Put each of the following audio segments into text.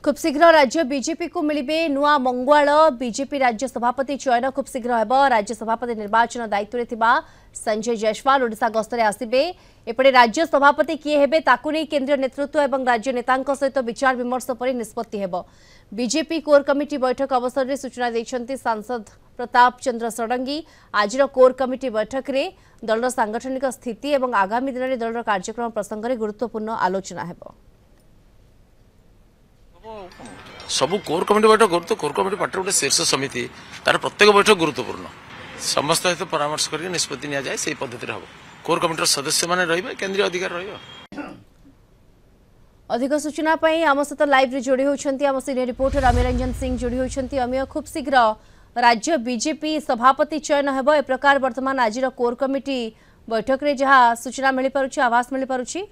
खूब शीघ्र राज्य बीजेपी को मिलिबे नुआ मंगुआल बीजेपी राज्य सभापति चयन खूब शीघ्र हेब। राज्य सभापति निर्वाचन दायित्व रे थिबा संजय जायसवाल ओडिशा गस्तरे आसिबे। एपटे राज्य सभापति किए हेबे ताकू नै केंद्रीय नेतृत्व एवं राज्य नेतांक सहित विचार विमर्श पर निष्पत्ति हेब। बीजेपी कोर कमिटी बैठक अवसर में सूचना दैछन्ति सांसद प्रताप चंद्र षडंगी। आज कोर कमिटी बैठक रे दलर सांगठनिक स्थिति एवं आगामी दिन में दलर कार्यक्रम प्रसंग में गुरुत्वपूर्ण आलोचना हेब। सबू कोर कमिटी बैठक गुरुत्व कोर कमिटी पार्टी गोटे शीर्ष समिति तार प्रत्येक बैठक गुरुत्वपूर्ण समस्त सहित परामर्श करके निष्पत्ति नि जाए से पद्धति हम कोर कमिटी सदस्य माने रहिबे केंद्रीय अधिकार रहिबो। अधिक सूचना पाई आम सहित लाइव रे जोड़ी होछन्ती आम सीनियर रिपोर्टर अमीररंजन सिंह जोड़ी होछन्ती। अमीय खूब शीघ्र राज्य बीजेपी सभापति चयन हेब ए प्रकार वर्तमान आज कोर कमिटी बैठक रे जहा सूचना मिली पारुछि आवास मिली पारुछि।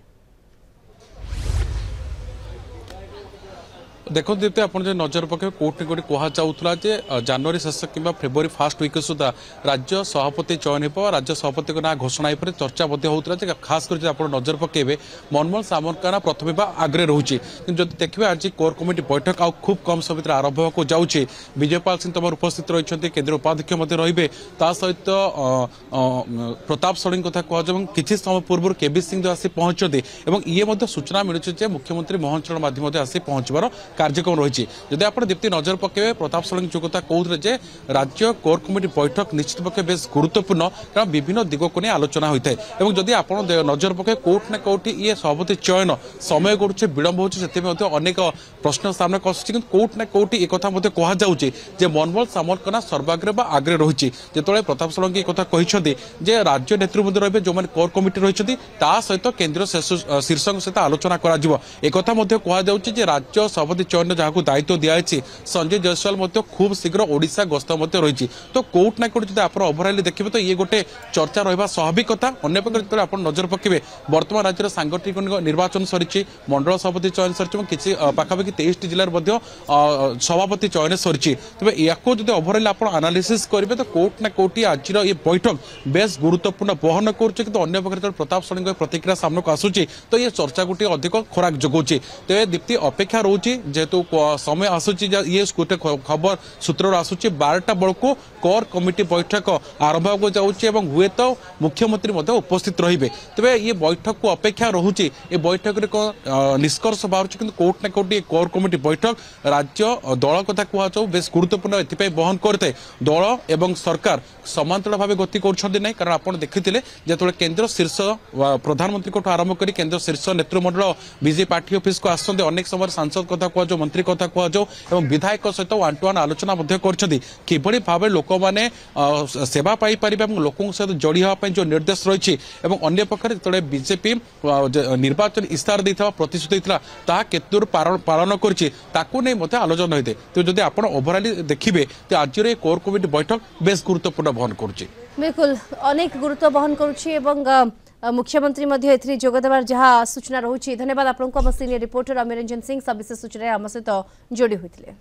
देखो दीप्ति आप नजर पके कोर्ट ने गोटे कहला जनवरी शेष कि फेब्रुआरी फास्ट वीक सुधा राज्य सभापति चयन हो राज्य सभापति ना घोषणा हो चर्चा होता खास कर आप नजर पकेबे मनमोहन सामंतका प्रथम आगे रोचे जो देखिए आज कोर कमिटी बैठक आ खूब कम समय आरंभ होगा जाऊँगी। विजयपाल सिंह तुम उपस्थित रही केंद्रीय उपाध्यक्ष रे सहित प्रताप षडंगी कथा कह किसी समय पूर्व केबी सिंह आसी पहुंचते ये सूचना मिलूँ मुख्यमंत्री मोहन चरण माध्यम आसी पहुंचबार कार्यक्रम रही। जदि आप दीप्ति नजर पकेबे प्रताप षडंगी जो कथा कहते राज्य कोर कमिटी बैठक निश्चित पक्षे बेस गुरुत्वपूर्ण कारण विभिन्न दिग को नहीं आलोचना होता है। जदि आप नजर पके कोर्ट ना कोर्ट ये सभापति चयन समय गड़ुचे विलंब हो अनेक प्रश्न सामने आसूँ कोर्ट ना कोर्ट एक कहुचे मनमोहन सामंतका सर्वाग्रे आगे रही जो प्रताप षडंगी कथा कहते राज्य नेतृत्व रही जो मैंने कोर कमिटी रही सहित केंद्र शीर्ष सहित आलोचना कर राज्य सभापति चयन जहाँ दायित्व दिखाई संजय जायसवाल खूब शीघ्र ओडिशा गस्त रही। तो कोर्ट ना कोर्ट आप ओभरअल देखिए तो ये गोटे चर्चा रहा स्वाभाविक कथा। अन्य प्रकार आप नजर पकेबे वर्तमान राज्य सांगठनिक निर्वाचन सरी मंडल सभापति चयन सरी किसी पाखापाखि 23 जिले सभापति चयन सरी तेज या ओभरअल आप आनालीसिस करेंगे तो कोर्ट ना कोर्ट आज ये बैठक बेस गुरुत्वपूर्ण बहन कर प्रकार प्रताप षडंगी प्रतिक्रिया सामना को आसूची तो ये चर्चा गोटे अधिक खोराक जगाऊँगी। तेज दीप्ति अपेक्षा रोचे जेहेतु समय आसूची ये गोटे खबर सूत्र आसूची 12टा बेलू कोर कमिटी बैठक आरंभ हो जाऊँगी हुए तो मुख्यमंत्री उपस्थित रहिबे। तेबे ये बैठक को अपेक्षा रोचे ये बैठक निष्कर्ष बाहर कि कोर्ट ना कोर्ट ये कोर कमिटी बैठक राज्य दल कथा कहु बेस गुरुत्वपूर्ण एथि बहन करते दल एवं सरकार समांतर भाव गति कर कारण आप देखिए जो केंद्र शीर्ष प्रधानमंत्री आरंभ कर केंद्र शीर्ष नेतृमंडल बीजेपी पार्टी ऑफिस को आसते अनेक समय सांसद कथा कहु मंत्री कथा कहु विधायक सहित वन टू वन आलोचना किभली भाव लोक मैंने सेवा पाई पारे लोकों सहित जोड़ी होगापी जो निर्देश रही अन्य पक्षर जो बीजेपी निर्वाचन इस्तार देता प्रतिश्रुति होता केतुर पालन कर आलोचना होते। तो जब आप ओभरअल देखिए तो आज कोर कमिटी बैठक बेस गुरुत्वपूर्ण बहन कर बिल्कुल अनेक गुरुत्व बहन कर मुख्यमंत्री जोगदेवार जहाँ सूचना रही। धन्यवाद आपको सीनियर रिपोर्टर अमीररंजन सिंह सविशेष सूचना आम सहित जोड़ी होते।